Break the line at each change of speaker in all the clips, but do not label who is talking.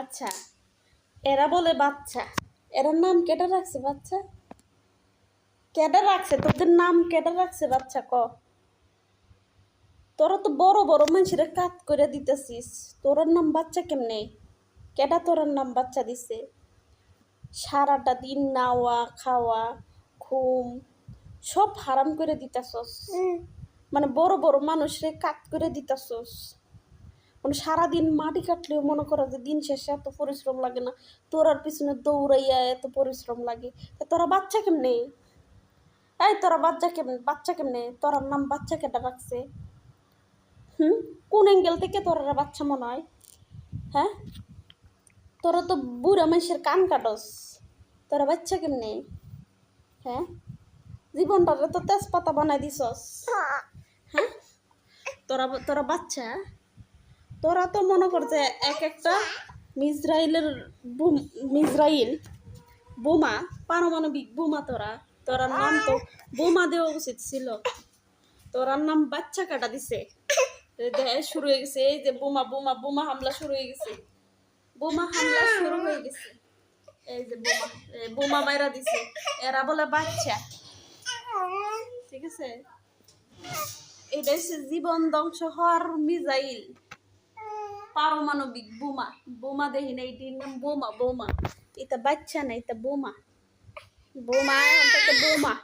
আচ্ছা, এরা বলে বাচ্চা, এরার নাম কেটে রাখছে বাচ্চা? কেটে রাখছে? তোদের নাম কেটে রাখছে বাচ্চা? তোরা তো বড় বড় মানুষের কাত করে দিতেছিস, তোর নাম বাচ্চা কেমনে? কেটা তোর নাম বাচ্চা দিছে? সারাটা দিন নাওয়া খাওয়া ঘুম সব হারাম করে দিতেছস। মানে বড় বড় মানুষরে কাত করে দিতেছস। মানে সারাদিন মাটি কাটলেও মনে করো যে দিন শেষে এত পরিশ্রম লাগে না, তোরার পিছনে দৌড়াইয়া এত পরিশ্রম লাগে। তা তোরা বাচ্চা কেমনে? তোরা বাচ্চা কেমনে? তোর নাম বাচ্চা কেটা রাখছে? কোন অ্যাঙ্গেল থেকে তোরা বাচ্চা মনে হয়? হ্যাঁ, তোরা তো বুড়া মানুষের কান কাটস, তোরা বাচ্চা কেমনে? হ্যাঁ, জীবনটারে তো তেজপাতা বানাই দিছস। হ্যাঁ, তোরা তোরা বাচ্চা? তোরা তো মনে কর যে এক একটা মিজরাইল বোমা, পারমাণবিক বোমা। তোরার নাম তো বোমা দেওয়া উচিত ছিল। তোরার নাম বাচ্চা কাটা দিছে। শুরু হয়ে গেছে এই যে বোমা বোমা বোমা হামলা শুরু হয়ে গেছে। বোমা হামলা শুরু হয়ে গেছে। এই যে বোমা মাইরা দিছে, এরা বলে বাচ্চা। ঠিক আছে, এটা হচ্ছে জীবন ধ্বংস হওয়ার মিসাইল, পারমাণবিক বোমা। বোমা দেখি না, এটির নাম বোমা। বোমা এটা বাচ্চা না, এটা বোমা। বোমা বোমা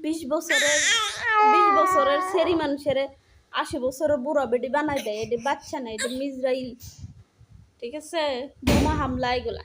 20 বছরের সেরি মানুষের 80 বছরের বুড়া বেটি বানাই দেয়। এটা বাচ্চা না, এটা মিজরাইল। ঠিক আছে, বোমা হামলা এগুলা।